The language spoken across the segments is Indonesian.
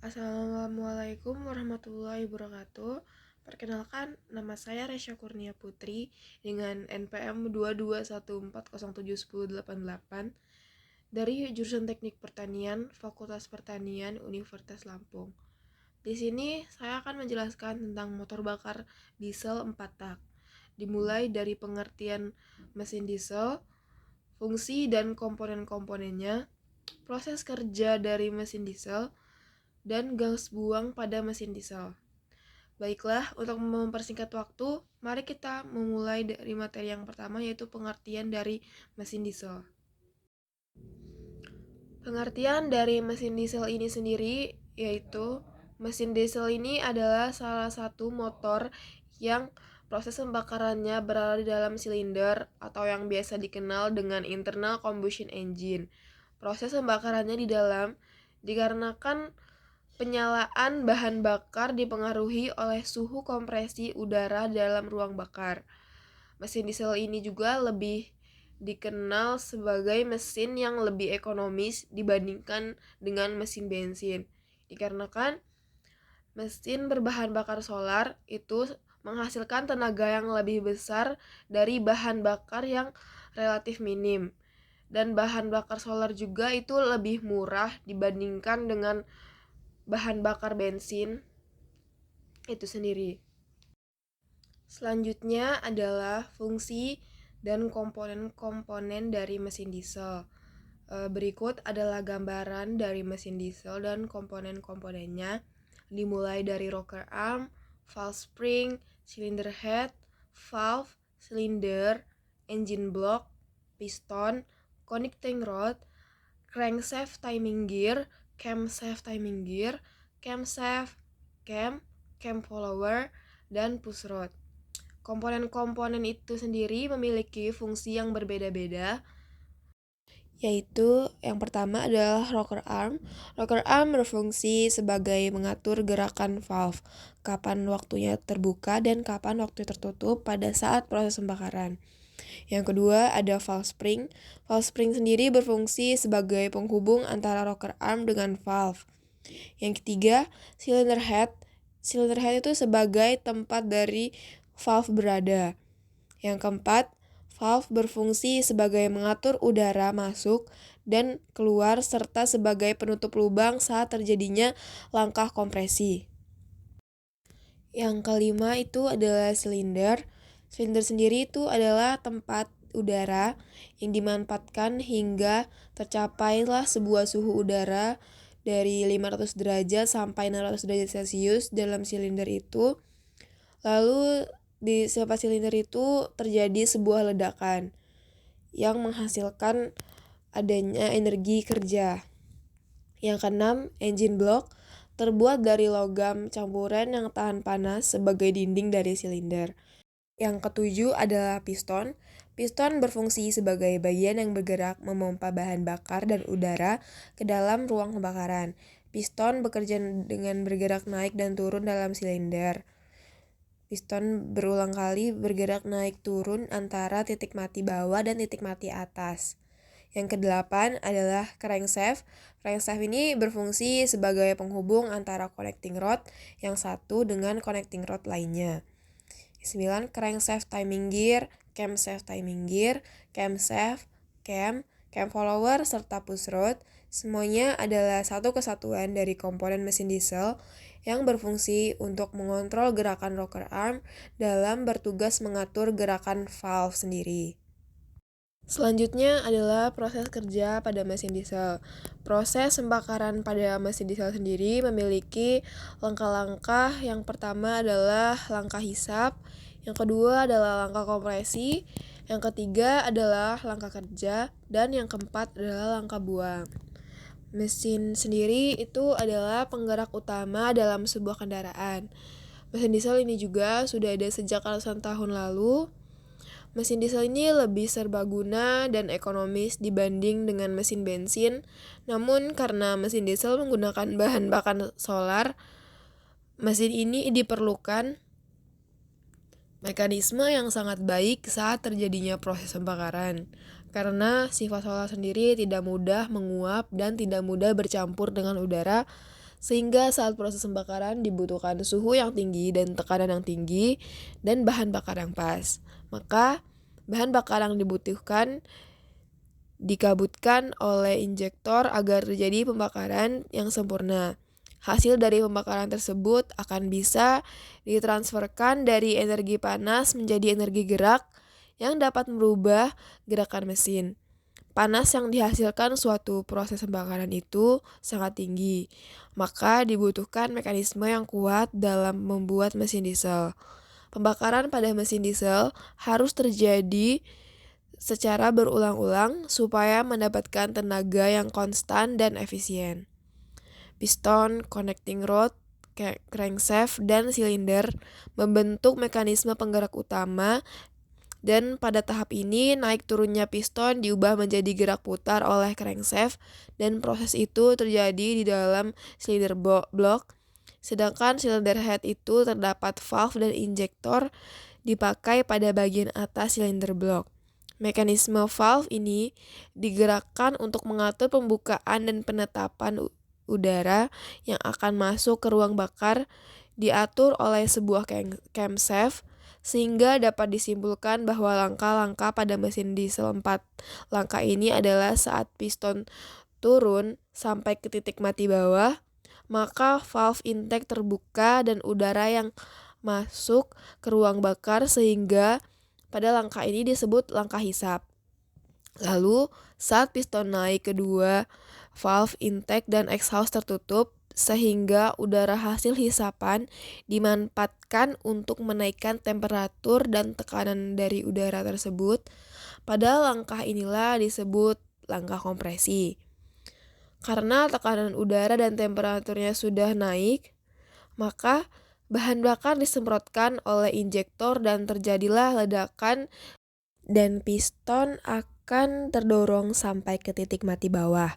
Assalamualaikum warahmatullahi wabarakatuh. Perkenalkan, nama saya Resya Kurnia Putri dengan NPM 22140710888 dari jurusan Teknik Pertanian, Fakultas Pertanian, Universitas Lampung. Di sini saya akan menjelaskan tentang motor bakar diesel 4 tak. Dimulai dari pengertian mesin diesel, fungsi dan komponen-komponennya, proses kerja dari mesin diesel, dan gas buang pada mesin diesel. Baiklah, untuk mempersingkat waktu, mari kita memulai dari materi yang pertama, yaitu pengertian dari mesin diesel. Pengertian dari mesin diesel ini sendiri yaitu mesin diesel ini adalah salah satu motor yang proses pembakarannya berada di dalam silinder atau yang biasa dikenal dengan internal combustion engine. Proses pembakarannya di dalam dikarenakan penyalaan bahan bakar dipengaruhi oleh suhu kompresi udara dalam ruang bakar. Mesin diesel ini juga lebih dikenal sebagai mesin yang lebih ekonomis dibandingkan dengan mesin bensin. Dikarenakan mesin berbahan bakar solar itu menghasilkan tenaga yang lebih besar dari bahan bakar yang relatif minim. Dan bahan bakar solar juga itu lebih murah dibandingkan dengan bahan bakar bensin itu sendiri. Selanjutnya adalah fungsi dan komponen-komponen dari mesin diesel. Berikut adalah gambaran dari mesin diesel dan komponen-komponennya, dimulai dari rocker arm, valve spring, cylinder head, valve, silinder, engine block, piston, connecting rod, crankshaft timing gear, camshaft timing gear, camshaft, cam follower, dan push rod. Komponen-komponen itu sendiri memiliki fungsi yang berbeda-beda, yaitu yang pertama adalah rocker arm. Rocker arm berfungsi sebagai mengatur gerakan valve, kapan waktunya terbuka dan kapan waktu tertutup pada saat proses pembakaran. Yang kedua ada valve spring. Valve spring sendiri berfungsi sebagai penghubung antara rocker arm dengan valve. Yang ketiga, cylinder head. Cylinder head itu sebagai tempat dari valve berada. Yang keempat, valve berfungsi sebagai mengatur udara masuk dan keluar serta sebagai penutup lubang saat terjadinya langkah kompresi. Yang kelima itu adalah silinder. Silinder sendiri itu adalah tempat udara yang dimanfaatkan hingga tercapailah sebuah suhu udara dari 500 derajat sampai 600 derajat Celcius dalam silinder itu. Lalu di setiap silinder itu terjadi sebuah ledakan yang menghasilkan adanya energi kerja. Yang keenam, engine block terbuat dari logam campuran yang tahan panas sebagai dinding dari silinder. Yang ketujuh adalah piston. Piston berfungsi sebagai bagian yang bergerak memompa bahan bakar dan udara ke dalam ruang pembakaran. Piston bekerja dengan bergerak naik dan turun dalam silinder. Piston berulang kali bergerak naik turun antara titik mati bawah dan titik mati atas. Yang kedelapan adalah crankshaft. Crankshaft ini berfungsi sebagai penghubung antara connecting rod yang satu dengan connecting rod lainnya. 9. Crankshaft timing gear, camshaft timing gear, camshaft, cam follower, serta push rod. Semuanya adalah satu kesatuan dari komponen mesin diesel yang berfungsi untuk mengontrol gerakan rocker arm dalam bertugas mengatur gerakan valve sendiri. Selanjutnya adalah proses kerja pada mesin diesel. Proses pembakaran pada mesin diesel sendiri memiliki langkah-langkah. Yang pertama adalah langkah hisap, yang kedua adalah langkah kompresi, yang ketiga adalah langkah kerja, dan yang keempat adalah langkah buang. Mesin sendiri itu adalah penggerak utama dalam sebuah kendaraan. Mesin diesel ini juga sudah ada sejak ratusan tahun lalu. Mesin diesel ini lebih serbaguna dan ekonomis dibanding dengan mesin bensin. Namun karena mesin diesel menggunakan bahan bakar solar, mesin ini diperlukan mekanisme yang sangat baik saat terjadinya proses pembakaran. Karena sifat solar sendiri tidak mudah menguap dan tidak mudah bercampur dengan udara, sehingga saat proses pembakaran dibutuhkan suhu yang tinggi dan tekanan yang tinggi dan bahan bakar yang pas. Maka bahan bakar yang dibutuhkan dikabutkan oleh injektor agar terjadi pembakaran yang sempurna. Hasil dari pembakaran tersebut akan bisa ditransferkan dari energi panas menjadi energi gerak yang dapat merubah gerakan mesin. Panas yang dihasilkan suatu proses pembakaran itu sangat tinggi, maka dibutuhkan mekanisme yang kuat dalam membuat mesin diesel. Pembakaran pada mesin diesel harus terjadi secara berulang-ulang supaya mendapatkan tenaga yang konstan dan efisien. Piston, connecting rod, crankshaft, dan silinder membentuk mekanisme penggerak utama, dan pada tahap ini naik turunnya piston diubah menjadi gerak putar oleh crankshaft, dan proses itu terjadi di dalam silinder block. Sedangkan silinder head itu terdapat valve dan injektor dipakai pada bagian atas silinder block. Mekanisme valve ini digerakkan untuk mengatur pembukaan dan penetapan udara yang akan masuk ke ruang bakar, diatur oleh sebuah camshaft, sehingga dapat disimpulkan bahwa langkah-langkah pada mesin diesel 4 langkah ini adalah saat piston turun sampai ke titik mati bawah, maka valve intake terbuka dan udara yang masuk ke ruang bakar, sehingga pada langkah ini disebut langkah hisap. Lalu, saat piston naik kedua, valve intake dan exhaust tertutup, sehingga udara hasil hisapan dimanfaatkan untuk menaikkan temperatur dan tekanan dari udara tersebut. Pada langkah inilah disebut langkah kompresi. Karena tekanan udara dan temperaturnya sudah naik, maka bahan bakar disemprotkan oleh injektor dan terjadilah ledakan dan piston akan terdorong sampai ke titik mati bawah.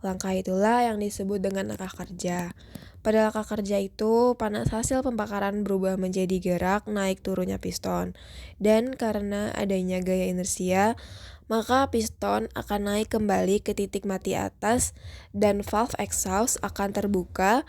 Langkah itulah yang disebut dengan langkah kerja. Pada langkah kerja itu, panas hasil pembakaran berubah menjadi gerak naik turunnya piston. Dan karena adanya gaya inersia, maka piston akan naik kembali ke titik mati atas dan valve exhaust akan terbuka,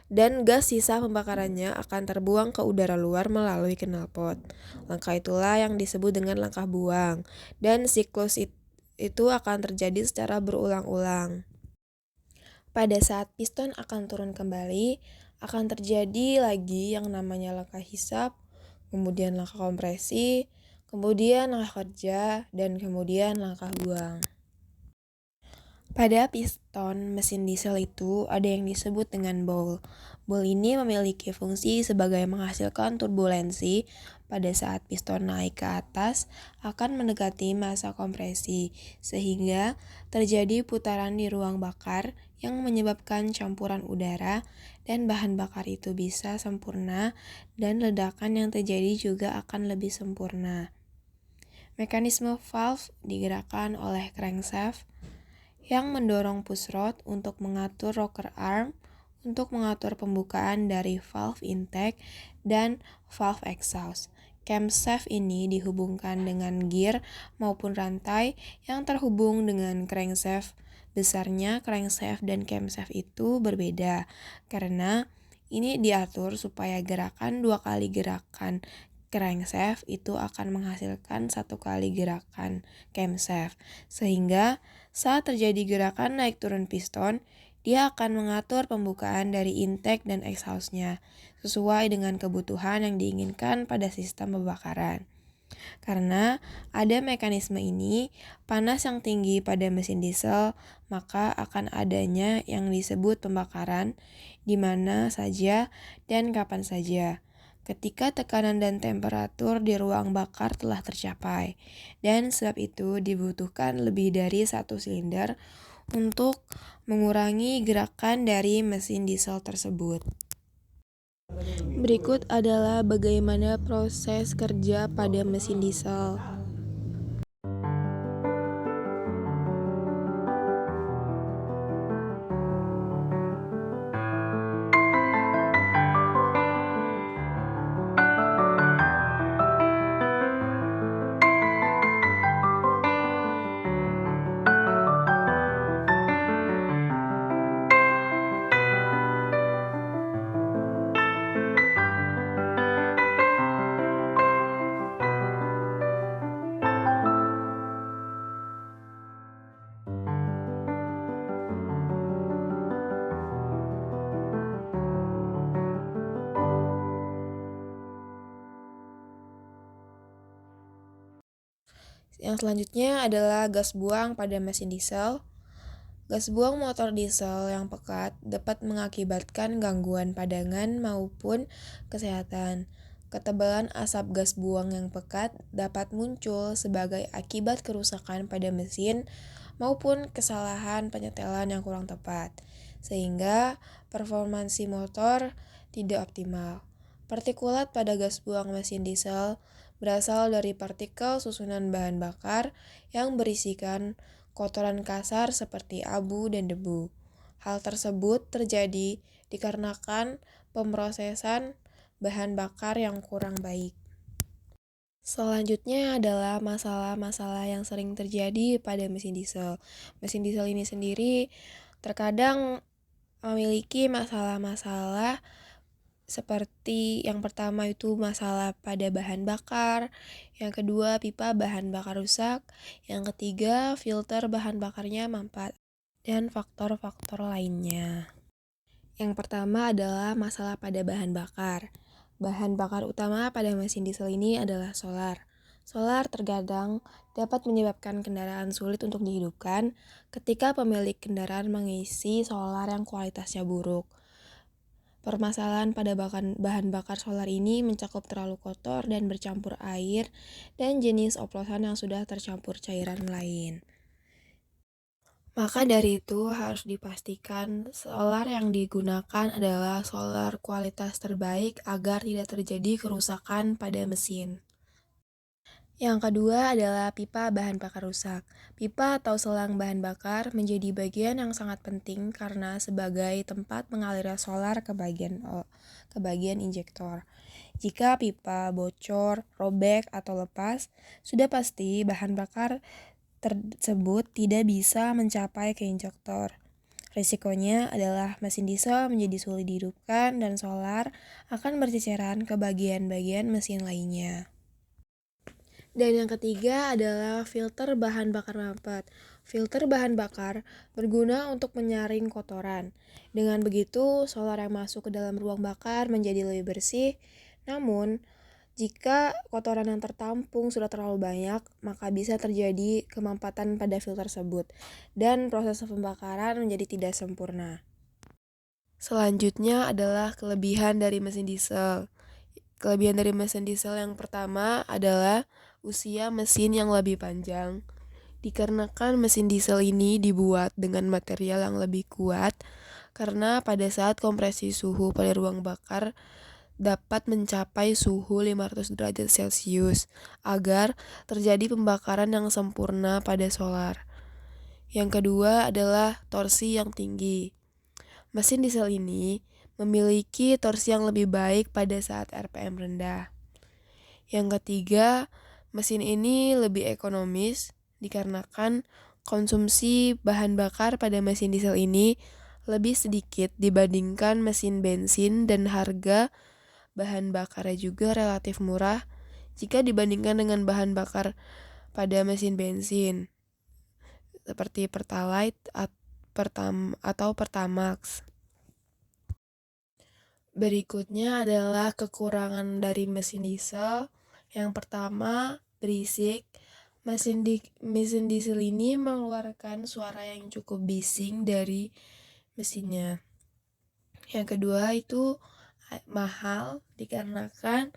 dan gas sisa pembakarannya akan terbuang ke udara luar melalui knalpot. Langkah itulah yang disebut dengan langkah buang, dan siklus itu akan terjadi secara berulang-ulang. Pada saat piston akan turun kembali, akan terjadi lagi yang namanya langkah hisap, kemudian langkah kompresi, kemudian langkah kerja, dan kemudian langkah buang. Pada piston mesin diesel itu ada yang disebut dengan bowl. Bowl ini memiliki fungsi sebagai menghasilkan turbulensi pada saat piston naik ke atas akan mendekati masa kompresi, sehingga terjadi putaran di ruang bakar yang menyebabkan campuran udara dan bahan bakar itu bisa sempurna, dan ledakan yang terjadi juga akan lebih sempurna. Mekanisme valve digerakkan oleh crankshaft yang mendorong pushrod untuk mengatur rocker arm untuk mengatur pembukaan dari valve intake dan valve exhaust. Camshaft ini dihubungkan dengan gear maupun rantai yang terhubung dengan crankshaft. Besarnya crankshaft dan camshaft itu berbeda karena ini diatur supaya gerakan 2 kali gerakan crankshaft itu akan menghasilkan 1 kali gerakan camshaft, sehingga saat terjadi gerakan naik turun piston, dia akan mengatur pembukaan dari intake dan exhaustnya sesuai dengan kebutuhan yang diinginkan pada sistem pembakaran. Karena ada mekanisme ini, panas yang tinggi pada mesin diesel, maka akan adanya yang disebut pembakaran di mana saja dan kapan saja, ketika tekanan dan temperatur di ruang bakar telah tercapai. Dan sebab itu dibutuhkan lebih dari satu silinder untuk mengurangi gerakan dari mesin diesel tersebut. Berikut adalah bagaimana proses kerja pada mesin diesel. Yang selanjutnya adalah gas buang pada mesin diesel. Gas buang motor diesel yang pekat dapat mengakibatkan gangguan padangan maupun kesehatan. Ketebalan asap gas buang yang pekat dapat muncul sebagai akibat kerusakan pada mesin maupun kesalahan penyetelan yang kurang tepat, sehingga performansi motor tidak optimal. Partikulat pada gas buang mesin diesel berasal dari partikel susunan bahan bakar yang berisikan kotoran kasar seperti abu dan debu. Hal tersebut terjadi dikarenakan pemrosesan bahan bakar yang kurang baik. Selanjutnya adalah masalah-masalah yang sering terjadi pada mesin diesel. Mesin diesel ini sendiri terkadang memiliki masalah-masalah seperti yang pertama itu masalah pada bahan bakar, yang kedua pipa bahan bakar rusak, yang ketiga filter bahan bakarnya mampet, dan faktor-faktor lainnya. Yang pertama adalah masalah pada bahan bakar. Bahan bakar utama pada mesin diesel ini adalah solar. Solar terkadang dapat menyebabkan kendaraan sulit untuk dihidupkan ketika pemilik kendaraan mengisi solar yang kualitasnya buruk. Permasalahan pada bahan bakar solar ini mencakup terlalu kotor dan bercampur air dan jenis oplosan yang sudah tercampur cairan lain. Maka dari itu harus dipastikan solar yang digunakan adalah solar kualitas terbaik agar tidak terjadi kerusakan pada mesin. Yang kedua adalah pipa bahan bakar rusak. Pipa atau selang bahan bakar menjadi bagian yang sangat penting karena sebagai tempat mengalirnya solar ke bagian injektor. Jika pipa bocor, robek, atau lepas, sudah pasti bahan bakar tersebut tidak bisa mencapai ke injektor. Risikonya adalah mesin diesel menjadi sulit dihidupkan dan solar akan berceceran ke bagian-bagian mesin lainnya. Dan yang ketiga adalah filter bahan bakar mampet. Filter bahan bakar berguna untuk menyaring kotoran. Dengan begitu, solar yang masuk ke dalam ruang bakar menjadi lebih bersih. Namun, jika kotoran yang tertampung sudah terlalu banyak, maka bisa terjadi kemampatan pada filter tersebut, dan proses pembakaran menjadi tidak sempurna. Selanjutnya adalah kelebihan dari mesin diesel. Kelebihan dari mesin diesel yang pertama adalah usia mesin yang lebih panjang. Dikarenakan mesin diesel ini dibuat dengan material yang lebih kuat, karena pada saat kompresi suhu pada ruang bakar dapat mencapai suhu 500 derajat Celcius agar terjadi pembakaran yang sempurna pada solar. Yang kedua adalah torsi yang tinggi. Mesin diesel ini memiliki torsi yang lebih baik pada saat RPM rendah. Yang ketiga, mesin ini lebih ekonomis dikarenakan konsumsi bahan bakar pada mesin diesel ini lebih sedikit dibandingkan mesin bensin dan harga bahan bakarnya juga relatif murah jika dibandingkan dengan bahan bakar pada mesin bensin seperti Pertalite atau Pertamax. Berikutnya adalah kekurangan dari mesin diesel. Yang pertama, berisik. Mesin diesel ini mengeluarkan suara yang cukup bising dari mesinnya. Yang kedua itu mahal dikarenakan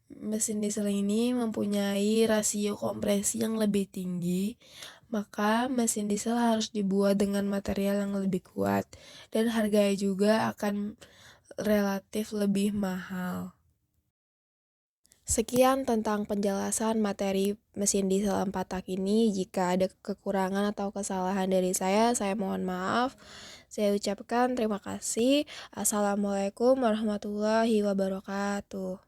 mesin diesel ini mempunyai rasio kompresi yang lebih tinggi, maka mesin diesel harus dibuat dengan material yang lebih kuat dan harganya juga akan relatif lebih mahal. Sekian tentang penjelasan materi mesin diesel 4 tak ini. Jika ada kekurangan atau kesalahan dari saya mohon maaf. Saya ucapkan terima kasih. Assalamualaikum warahmatullahi wabarakatuh.